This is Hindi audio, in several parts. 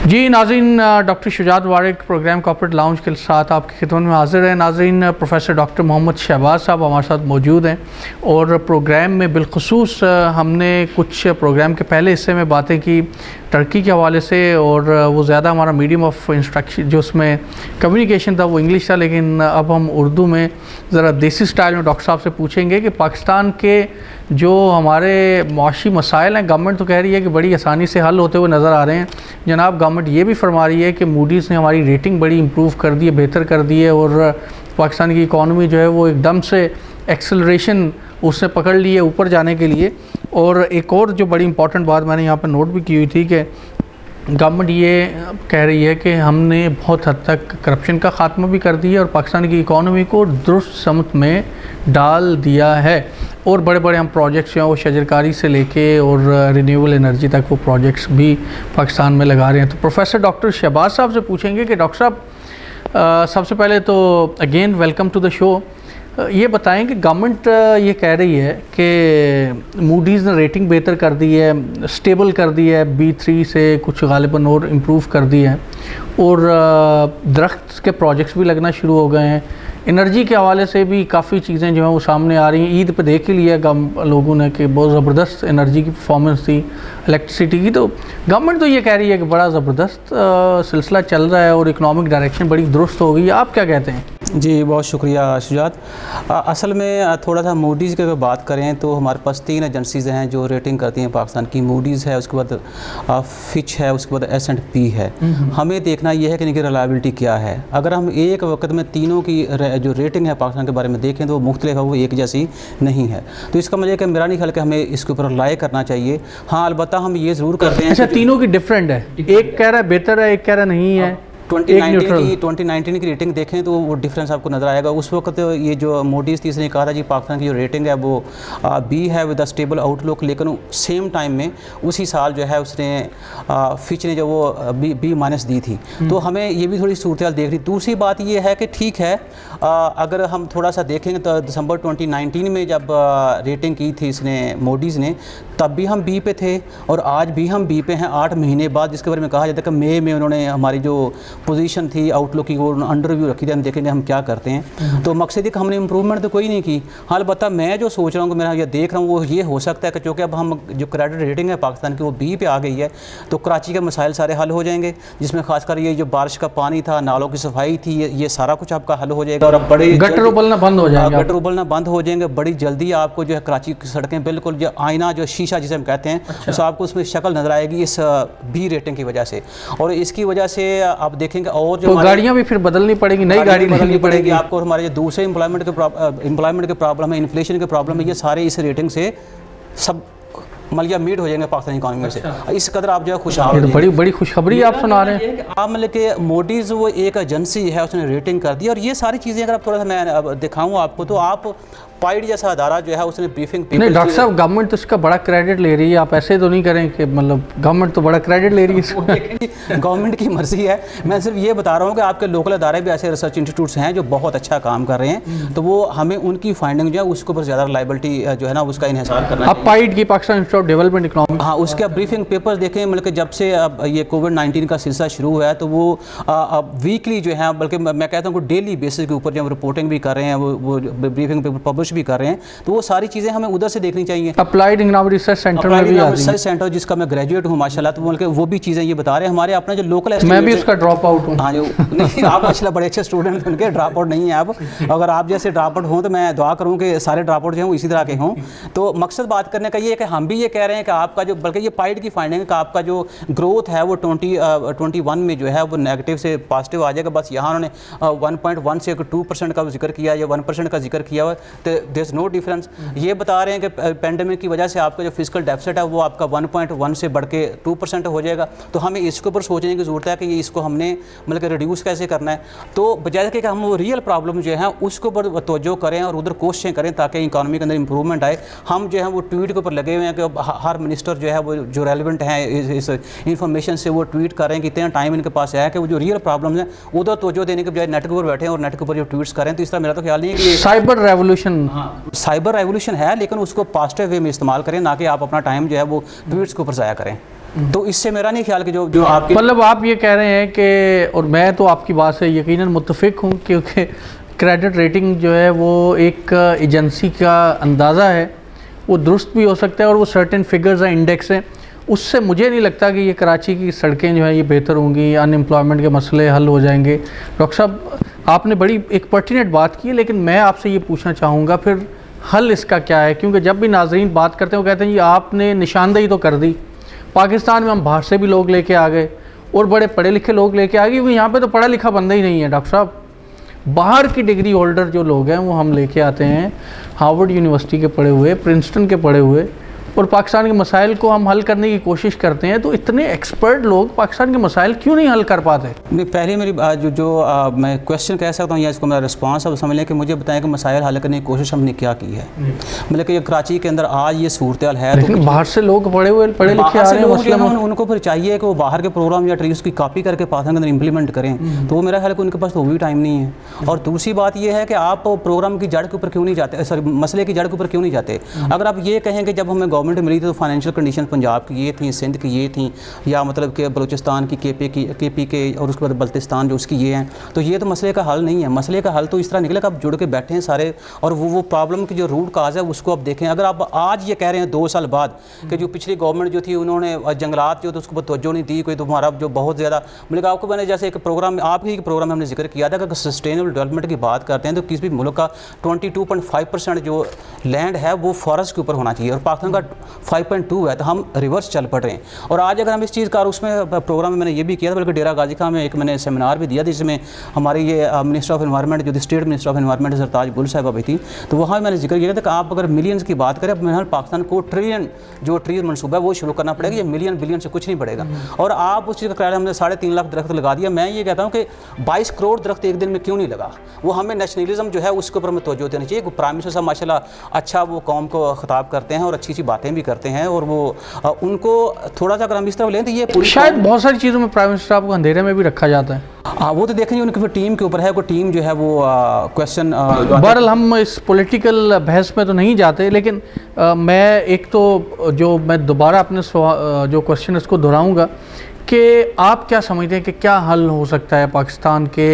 जी नाज़रीन, doctor Shujaat Warik program corporate lounge के साथ आपकी खिदमत में हाजिर है। नाज़रीन, प्रोफेसर डॉक्टर मोहम्मद शहबाज साहब हमारे साथ मौजूद हैं और प्रोग्राम में बिलखुसूस हमने कुछ प्रोग्राम के पहले हिस्से में बातें की टर्की के हवाले से, और वो ज़्यादा हमारा मीडियम ऑफ इंस्ट्रक्शन जो उसमें कम्युनिकेशन था वो इंग्लिश था, लेकिन अब हम उर्दू में ज़रा देसी स्टाइल में डॉक्टर साहब से पूछेंगे कि पाकिस्तान के जो हमारे मुआशी मसाइल हैं, गवर्नमेंट तो कह रही है कि बड़ी आसानी से हल होते हुए नज़र आ रहे हैं। जनाब, गवर्नमेंट ये भी फरमा रही है कि मूडीज़ ने हमारी रेटिंग बड़ी इम्प्रूव कर दी है, बेहतर कर दी है, और पाकिस्तान की इकॉनमी जो है वो एकदम से एक्सेलरेशन उसने पकड़ ली है ऊपर जाने के लिए। और एक और जो बड़ी इंपॉर्टेंट बात मैंने यहाँ पर नोट भी की हुई थी कि गवर्नमेंट ये कह रही है कि हमने बहुत हद तक करप्शन का ख़ात्मा भी कर दिया है और पाकिस्तान की इकॉनमी को दुरुस्त समत में डाल दिया है। और बड़े बड़े हम प्रोजेक्ट्स हैं वो शजरकारी से लेके और रिन्यूएबल एनर्जी तक वो प्रोजेक्ट्स भी पाकिस्तान में लगा रहे हैं। तो प्रोफेसर डॉक्टर शहबाज साहब से पूछेंगे कि डॉक्टर साहब, सबसे पहले तो again welcome to the show. ये बताएं कि गवर्नमेंट ये कह रही है कि मूडीज़ ने रेटिंग बेहतर कर दी है, स्टेबल कर दी है, B3 से कुछ गालिबन और इम्प्रूव कर दी है, और दरख्त के प्रोजेक्ट्स भी लगना शुरू हो गए हैं। एनर्जी के हवाले से भी काफ़ी चीज़ें जो हैं वो सामने आ रही हैं। ईद पे देख ही लिया लोगों ने कि बहुत ज़बरदस्त एनर्जी की परफॉर्मेंस थी इलेक्ट्रिसिटी की। तो गवर्नमेंट तो ये कह रही है कि बड़ा ज़बरदस्त सिलसिला चल रहा है और इकनॉमिक डायरेक्शन बड़ी दुरुस्त हो गई है। आप क्या कहते हैं? जी, बहुत शुक्रिया शुजात। असल में थोड़ा सा मूडीज़ की अगर बात करें तो हमारे पास 3 एजेंसीज़ हैं जो रेटिंग करती हैं पाकिस्तान की। मूडीज़ है, उसके बाद फिच है, उसके बाद S&P है। हमें देखना यह है कि इनकी रिलायबिलिटी क्या है। अगर हम एक वक्त में तीनों की जो रेटिंग है पाकिस्तान के बारे में देखें तो वो मुख्तलिफ है, वो एक जैसी नहीं है। तो इसका मतलब कि मेरा नहीं ख्याल कि हमें इसके ऊपर रिलाय करना चाहिए। हाँ, अलबत्ता हम ये ज़रूर करते हैं। अच्छा, तीनों की डिफरेंट है, एक कह रहा है बेहतर है, एक कह रहा नहीं है। 2019 की रेटिंग देखें तो वो डिफरेंस आपको नज़र आएगा। उस वक्त ये जो मूडीज़ थी इसने कहा था जी पाकिस्तान की जो रेटिंग है वो B है विद अ स्टेबल आउटलुक, लेकिन सेम टाइम में उसी साल जो है उसने फिच ने जो वो B- दी थी। तो हमें ये भी थोड़ी सूरत देखनी। दूसरी बात ये है कि ठीक है, अगर हम थोड़ा सा देखेंगे तो दिसंबर 2019 में जब रेटिंग की थी इसने मूडीज़ ने, तब भी हम B पे थे और आज भी हम B पे हैं 8 महीने बाद, जिसके बारे में कहा जाता है कि मई में उन्होंने हमारी जो पोजीशन थी आउटलुक की वो अंडर रिव्यू रखी थी, हम देखेंगे हम क्या करते हैं। तो मकसद है कि हमने इंप्रूवमेंट तो कोई नहीं की। हाँ, अलबत्ता मैं जो सोच रहा हूँ कि मेरा ये देख रहा हूँ वो ये हो सकता है कि चूँकि अब हम जो क्रेडिट रेटिंग है पाकिस्तान की वो B पे आ गई है, तो कराची के मसाइल सारे हल हो जाएंगे, जिसमें खासकर ये जो बारिश का पानी था, नालों की सफाई थी, ये सारा कुछ आपका हल हो जाएगा और अब बड़े गटर उबलना बंद हो जाएगा। गटर उबलना बंद हो जाएंगे। बड़ी जल्दी आपको जो है कराची की सड़कें बिल्कुल जो आईना जो शीशा जिसे हम कहते हैं, तो आपको उसमें शक्ल नज़र आएगी इस B रेटिंग की वजह से। और इसकी वजह से आप देखेंगे और जो गाड़ियाँ भी फिर बदलनी पड़ेगी, नई गाड़ी बदलनी पड़ेगी आपको। हमारे जो दूसरे एम्प्लॉयमेंट के प्रॉब्लम है, इन्फ्लेशन के प्रॉब्लम है, ये सारे इस रेटिंग से सब मलिया मीट हो जाएंगे पाकिस्तानी इकॉनमी में से। इस कदर आप जो है खुशहाल, बड़ी खुशखबरी आप सुना रहे हैं। आप मतलब कि मोडीज़ वो एक एजेंसी है, उसने रेटिंग कर दी। और ये सारी चीज़ें अगर आप थोड़ा सा मैं दिखाऊँ आपको, तो आप पाइड जैसा अदारा जो है उसने ब्रीफिंग नहीं डॉक्टर साहब, गवर्नमेंट तो इसका बड़ा क्रेडिट ले रही है, आप ऐसे तो नहीं करें कि मतलब गवर्नमेंट तो बड़ा क्रेडिट ले रही है। गवर्नमेंट की मर्जी है। मैं सिर्फ ये बता रहा हूँ कि आपके लोकल अदारे भी ऐसे रिसर्च इंस्टीट्यूट्स हैं जो बहुत अच्छा काम कर रहे हैं, तो वो हमें उनकी फाइंडिंग जो है उसके ऊपर ज़्यादा रिलायबिलिटी जो है ना उसका इन्हिसार करना अब पाइड की Pakistan institute of development economics, हाँ, उसके अब ब्रीफिंग पेपर्स देखें, मतलब कि जब से अब ये कोविड-19 का सिलसिला शुरू हुआ है तो वो अब वीकली जो है, बल्कि मैं कहता हूँ कि डेली बेसिस के ऊपर जो हम रिपोर्टिंग भी कर रहे हैं, वो ब्रीफिंग पेपर पब्लिश भी कर रहे हैं, तो वो सारी चीज़ें हमें उधर से देखनी चाहिए। अप्लाइड इकोनॉमिक रिसर्च सेंटर में भी रिसर्च सेंटर जिसका मैं ग्रेजुएट हूँ माशाल्लाह, तो बल्कि वो भी चीज़ें ये बता रहे हैं। हमारे अपना जो लोकल, मैं भी उसका ड्रॉप आउट हूँ। हाँ जो नहीं, आप माशाल्लाह बड़े अच्छे स्टूडेंट हैं, उनके ड्रॉप आउट नहीं है आप। अगर आप जैसे ड्रॉप आउट हों तो मैं दुआ करूँ कि सारे ड्रॉप आउट जो हैं इसी तरह के हों। तो मकसद बात करने का ये है कि हम भी ये कह रहे हैं कि आपका जो, बल्कि ये पाइड की फाइंडिंग है कि आपका जो ग्रोथ है वो 2021 में जो है वो नेगेटिव से पॉजिटिव आ जाएगा। बस यहाँ उन्होंने 1.1 से 2% का जिक्र किया या 1% का जिक्र किया हुआ, तो देयर इज नो डिफरेंस। ये बता रहे हैं कि पेंडेमिक की वजह से आपका जो फिजिकल डेफिसिट है वो आपका 1.1 से बढ़ के 2% हो जाएगा। तो हमें इसके ऊपर सोचने की ज़रूरत है कि ये इसको हमने मतलब कि रिड्यूस कैसे करना है। तो बजाय कि हम वो रियल प्रॉब्लम जो है उसके ऊपर तवज्जो करें और उधर कोशिशें करें ताकि इकॉनमी के अंदर इंप्रूवमेंट आए, हम जो है वो ट्वीट के ऊपर लगे हुए हैं कि हर मिनिस्टर जो है वो जो रेलिवेंट हैं इस इन्फॉर्मेशन से वो ट्वीट कर रहे हैं कि इतना टाइम इनके पास है कि वो जो रियल प्रॉब्लम है उधर तवज्जो देने के बजाय नेट के ऊपर बैठे हैं और नेट के ऊपर जो ट्वीट्स करें। तो इस तरह मेरा तो ख्याल नहीं है कि साइबर रेवोल्यूशन, साइबर रेवोल्यूशन है, लेकिन उसको पॉजिटिव वे में इस्तेमाल करें, ना कि आप अपना टाइम जो है वो ट्वीट्स के ऊपर ज़ाया करें। तो इससे मेरा नहीं ख्याल कि जो जो आपके मतलब आप ये कह रहे हैं कि, और मैं तो आपकी बात से यकीनन मुत्तफिक हूँ, क्योंकि क्रेडिट रेटिंग जो है वो एक एजेंसी का अंदाज़ा है, वो दुरुस्त भी हो सकता है और वो सर्टेन फिगर्स हैं, इंडेक्स हैं, उससे मुझे नहीं लगता कि ये कराची की सड़कें जो हैं ये बेहतर होंगी, अनएम्प्लॉयमेंट के मसले हल हो जाएंगे। डॉक्टर साहब आपने बड़ी एक पर्टिनेंट बात की है, लेकिन मैं आपसे ये पूछना चाहूँगा फिर हल इसका क्या है? क्योंकि जब भी नाजरीन बात करते हैं वो कहते हैं जी आपने निशानदेही तो कर दी, पाकिस्तान में हम बाहर से भी लोग लेके आ गए और बड़े पढ़े लिखे लोग लेके आ गए, क्योंकि यहाँ पे तो पढ़ा लिखा बंदा ही नहीं है। डॉक्टर साहब बाहर की डिग्री होल्डर जो लोग हैं वो हम लेके आते हैं, हार्वर्ड यूनिवर्सिटी के पढ़े हुए, प्रिंसटन के पढ़े हुए, और पाकिस्तान के मसाइल को हम हल करने की कोशिश करते हैं। तो इतने एक्सपर्ट लोग पाकिस्तान के मसाइल क्यों नहीं हल कर पाते? नहीं, पहले मेरी मैं क्वेश्चन कह सकता हूँ या इसको मेरा रिस्पांस अब समझ लें कि मुझे बताएं कि मसाइल हल करने की कोशिश हमने क्या की है। मतलब कि कराची के अंदर आज ये सूरत है, लेकिन तो बाहर से लोग पढ़े लिखे आ रहे हैं, मसला उनको फिर चाहिए कि वो बाहर के प्रोग्राम या ट्रीज की कॉपी करके पाकिस्तान के अंदर इंप्लीमेंट करें, तो वो मेरा ख्याल है कि उनके पास तो वो भी टाइम नहीं है। और दूसरी बात ये है कि आप प्रोग्राम की जड़ के ऊपर क्यों नहीं जाते, सॉरी मसले की जड़ के ऊपर क्यों नहीं जाते। अगर आप ये कहें कि जब हमें गवर्नमेंट मिली थी तो फाइनेंशियल कंडीशन पंजाब की ये थी, सिंध की ये थी, या मतलब कि बलूचिस्तान की केपी के और उसके बाद बल्तिस्तान जो उसकी ये हैं, तो ये तो मसले का हल नहीं है। मसले का हल तो इस तरह निकले कि आप जुड़ के बैठे हैं सारे, और वो प्रॉब्लम की जो रूट काज है उसको आप देखें। अगर आप आज ये कह रहे हैं 2 साल बाद कि जो पिछली गवर्नमेंट जो थी उन्होंने जंगलात जो तो उसको तवज्जो नहीं दी, कोई तुम्हारा जो बहुत ज़्यादा, मतलब आपको मैंने जैसे एक प्रोग्राम आपके एक प्रोग्राम में हमने जिक्र किया था कि सस्टेनेबल डेवलपमेंट की बात करते हैं तो किसी भी मुल्क का 22.5% जो लैंड है वो फॉरेस्ट के ऊपर होना चाहिए, और पाकिस्तान का 5.2 है, तो हम रिवर्स चल पड़ रहे हैं। और आज अगर हम इस चीज़ का, और उसमें प्रोग्राम में मैंने ये भी किया था, बल्कि डेरा गाजी खां में एक मैंने सेमिनार भी दिया था जिसमें हमारे ये मिनिस्टर ऑफ एनवायरनमेंट जो स्टेट मिनिस्टर ऑफ एनवायरनमेंट सरताज गुल साहिबा भी थी, तो वहाँ मैंने जिक्र किया था कि आप अगर मिलियंस की बात करें, मेरे पाकिस्तान को ट्रिलियन जो ट्रीज मनसूबा है वो शुरू करना पड़ेगा, ये मिलियन बिलियन से कुछ नहीं बढ़ेगा। और आप उस चीज़ का क्राइटेरिया हमने 3.5 लाख दरख्त लगा दिया। मैं ये कहता हूँ कि 22 करोड़ दरख्त एक दिन में क्यों नहीं लगा, वो हमें नेशनलिज्म जो है उसके ऊपर हमें तवज्जो देनी चाहिए। प्राइम मिनिस्टर साहब माशाल्लाह अच्छा वो कौम को खिताब करते हैं और अच्छी अच्छी बातें भी करते हैं, और वो उनको थोड़ा सा अगर हम इस तरह लें तो ये शायद बहुत सारी चीज़ों में प्राइम मिनिस्टर साहब को अंधेरे में भी रखा जाता है। हाँ, वो तो देखेंगे उनकी फिर टीम के ऊपर है, कोई टीम जो है वो क्वेश्चन। बहरहाल हम इस पॉलिटिकल बहस में तो नहीं जाते, लेकिन मैं एक तो जो मैं दोबारा अपने जो क्वेश्चन इसको दोहराऊंगा कि आप क्या समझते हैं कि क्या हल हो सकता है पाकिस्तान के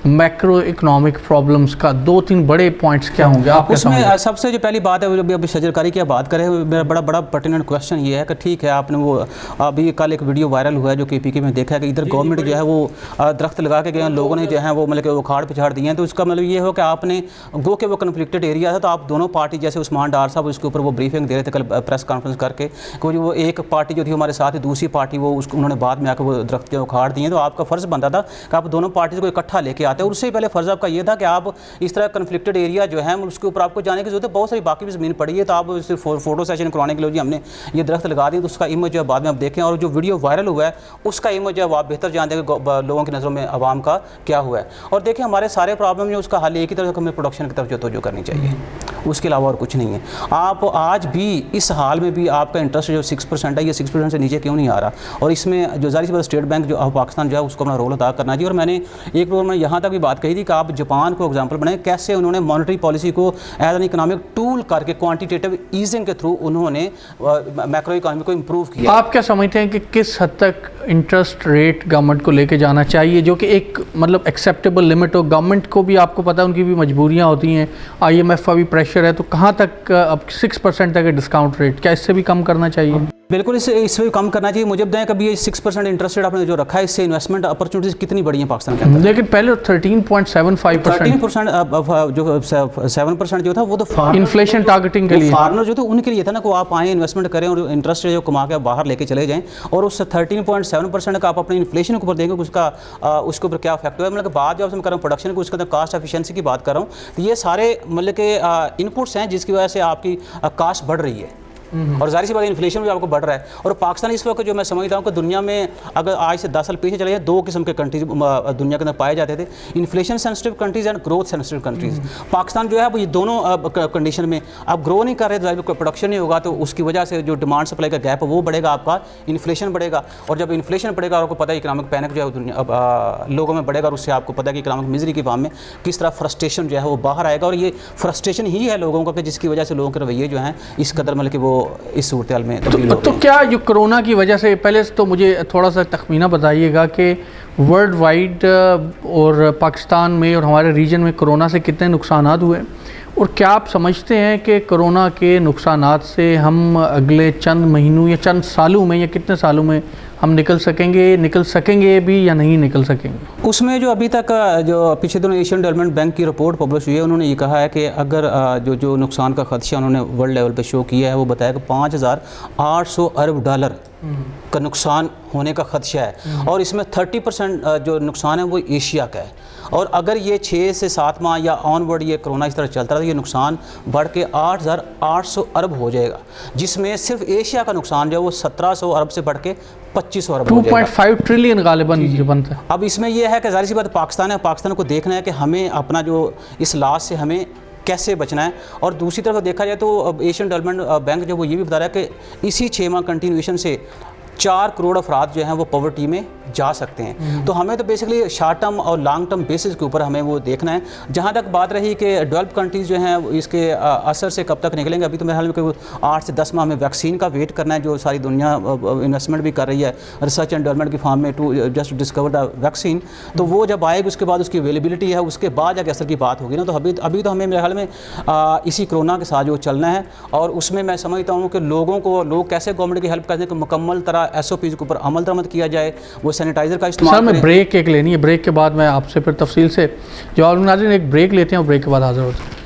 मैक्रो इकोनॉमिक प्रॉब्लम्स का? 2-3 बड़े पॉइंट्स क्या होंगे आप? उसमें सबसे जो पहली बात है, अभी शजरकारी की बात करें, मेरा बड़ा पर्टिनेंट क्वेश्चन ये है कि ठीक है आपने वो अभी कल एक वीडियो वायरल हुआ है जो KPK में देखा है कि इधर गवर्नमेंट जो है वो दरख्त लगा के गए, लोगों ने जो है वो मतलब कि उखाड़ पिछाड़ दिए हैं, तो उसका मतलब ये हो कि आपने गो के वो कन्फ्लिक्टेड एरिया था, तो आप दोनों पार्टी जैसे उस्मान डार साहब उसके ऊपर वो ब्रीफिंग दे रहे थे कल प्रेस कॉन्फ्रेंस करके, कि वो एक पार्टी जो थी हमारे साथ ही, दूसरी पार्टी वो उसको उन्होंने बाद में आकर वो दरख्त जो उखाड़ दिए, तो आपका फ़र्ज़ बनता था कि आप दोनों पार्टी को इकट्ठा लेके आते, और उससे पहले फ़र्ज़ आपका ये था कि आप इस तरह कन्फ्लिक्टेड एरिया जो है उसके ऊपर आपको जाने की जरूरत है। बहुत सारी बाकी भी ज़मीन पड़ी है, तो आप सिर्फ फोटो सेशन करवाने के लिए जी हमने ये दरख्त लगा दिए, तो उसका इमेज जो है बाद में आप देखें, और जो वीडियो वायरल हुआ है उसका इमेज जो है आप बेहतर जानते हैं कि लोगों की नज़रों में आवाम का क्या हुआ है। और देखिए हमारे सारे प्रॉब्लम जो उसका हल एक ही तरह से हमें प्रोडक्शन की तरफ जो तवज्जो करनी चाहिए, उसके अलावा और कुछ नहीं है। आप आज भी इस हाल में भी आपका इंटरेस्ट जो 6% है, ये 6% से नीचे क्यों नहीं आ रहा? और इसमें जो ज़ाहिर सी बात स्टेट बैंक जो पाकिस्तान जो है उसको अपना रोल अदा करना चाहिए। और मैंने एक प्रोग्राम में यहाँ तक भी बात कही थी कि आप जापान को एग्जाम्पल बनाए, कैसे उन्होंने मॉनेटरी पॉलिसी को एज एन इकोनॉमिक टूल करके क्वांटिटेटिव ईजिंग के थ्रू उन्होंने मैक्रो इकोनॉमी को इम्प्रूव किया। आप क्या समझते हैं कि किस हद तक इंटरेस्ट रेट गवर्नमेंट को लेके जाना चाहिए, जो कि एक मतलब एक्सेप्टेबल लिमिट हो? गवर्नमेंट को भी आपको पता है उनकी भी मजबूरियाँ होती हैं, IMF का भी प्रेशर है, तो कहाँ तक अब 6% तक है डिस्काउंट रेट, क्या इससे भी कम करना चाहिए? बिल्कुल इससे भी कम करना चाहिए। मुझे बताएं कभी ये 6% इंटरेस्ट रेट आपने जो रखा है, इससे इन्वेस्टमेंट अपॉर्चुनिटीज कितनी बड़ी हैं पाकिस्तान के अंदर? लेकिन पहले 13.75%, 13% जो 7% जो था वो तो इन्फ्लेशन टारगेटिंग के लिए फार्मर जो थे उनके लिए था ना, को आप आए इन्वेस्टमेंट करें और इंटरेस्ट जो कमा के बाहर लेके चले जाएं, और उस 13.7% का आप अपने इन्फ्लेशन के ऊपर देंगे उसका उसके ऊपर क्या इफेक्ट हुआ है। मतलब बात जब मैं कर रहा हूँ प्रोडक्शन की, उसके अंदर कास्ट एफिशिएंसी की बात कर रहा हूँ, तो ये सारे मतलब के इनपुट्स हैं जिसकी वजह से आपकी कास्ट बढ़ रही है, और जाहिर सी बात इन्फ्लेशन भी आपको बढ़ रहा है। और पाकिस्तान इस वक्त जो मैं समझता हूँ कि दुनिया में अगर आज से 10 साल पीछे चले जाए, 2 किस्म के कंट्रीज दुनिया के अंदर पाए जाते थे, inflation sensitive countries and growth sensitive countries. Pakistan जो है वो ये दोनों कंडीशन में आप ग्रो नहीं कर रहे, कोई प्रोडक्शन नहीं होगा, तो उसकी वजह से जो डिमांड सप्लाई का गैप है वो बढ़ेगा, आपका इन्फ्लेशन बढ़ेगा, और जब इन्फ्लेशन बढ़ेगा आपको पता है इकोनॉमिक पैनिक जो है दुनिया लोगों में बढ़ेगा, और उससे आपको पता है कि इकोनॉमिक मिजरी की फॉर्म में किस तरह फ्रस्ट्रेशन जो है वो बाहर आएगा, और ये फ्रस्ट्रेशन ही है लोगों का कि जिसकी वजह से लोगों के रवैये जो हैं इस कदर मतलब कि वो इस सूरत हाल में तब्दील हो तो गए। क्या जो कोरोना की वजह से, पहले तो मुझे थोड़ा सा तखमीना बताइएगा कि वर्ल्ड वाइड और पाकिस्तान में और हमारे रीजन में कोरोना से कितने नुकसानात हुए, और क्या आप समझते हैं कि कोरोना के नुकसानात से हम अगले चंद महीनों या चंद सालों में या कितने सालों में हम निकल सकेंगे भी या नहीं निकल सकेंगे? उसमें जो अभी तक जो पिछले दिनों एशियन डेवलपमेंट बैंक की रिपोर्ट पब्लिश हुई है, उन्होंने ये कहा है कि अगर जो नुकसान का खदशा उन्होंने वर्ल्ड लेवल पे शो किया है, वो बताया कि 5,800 अरब डॉलर का नुकसान होने का खदशा है, और इसमें 30% जो नुकसान है वो एशिया का है। और अगर ये 6 से 7 माह या ऑनवर्ड ये कोरोना इस तरह चलता रहा तो ये नुकसान बढ़ के 8,800 अरब हो जाएगा, जिसमें सिर्फ एशिया का नुकसान जो है वो 1,700 अरब से बढ़ के 2,500 अरब हो जाएगा। 2.5 ट्रिलियन गालिबन जो बनता है। अब इसमें यह है कि जाहिर सी बात पाकिस्तान है, पाकिस्तान को देखना है कि हमें अपना जो इस लॉस से हमें कैसे बचना है। और दूसरी तरफ देखा जाए तो एशियन डेवलपमेंट बैंक जो वो ये भी बता रहा है कि इसी 6 माह कंटिन्यूएशन से 4 करोड़ अफराद जो हैं वो पॉवर्टी में जा सकते हैं। तो हमें तो बेसिकली शॉर्ट टर्म और लॉन्ग टर्म बेसिस के ऊपर हमें वो देखना है। जहाँ तक बात रही कि डेवलप कंट्रीज़ जो हैं इसके असर से कब तक निकलेंगे, अभी तो मेरे ख्याल में 8 से 10 माह में वैक्सीन का वेट करना है, जो सारी दुनिया इन्वेस्टमेंट भी कर रही है रिसर्च एंड डेवलपमेंट की फॉर्म में to just discover the vaccine. तो वो जब आएगी उसके बाद उसकी अवेलेबिलिटी है, उसके बाद जाके असर की बात होगी ना। तो अभी तो हमें मेरे ख्याल में इसी कोरोना के साथ जो चलना है, और उसमें मैं समझता हूँ कि लोग कैसे गवर्नमेंट की हेल्प करते हैं कि मुकम्मल तरह SOPs के ऊपर अमल दरामद किया जाए, वो सैनिटाइज़र का इस्तेमाल सर मैं ब्रेक एक लेनी है, ब्रेक के बाद मैं आपसे फिर तफसील से जवाब। नाज़रीन एक ब्रेक लेते हैं और ब्रेक के बाद हाज़िर होते हैं।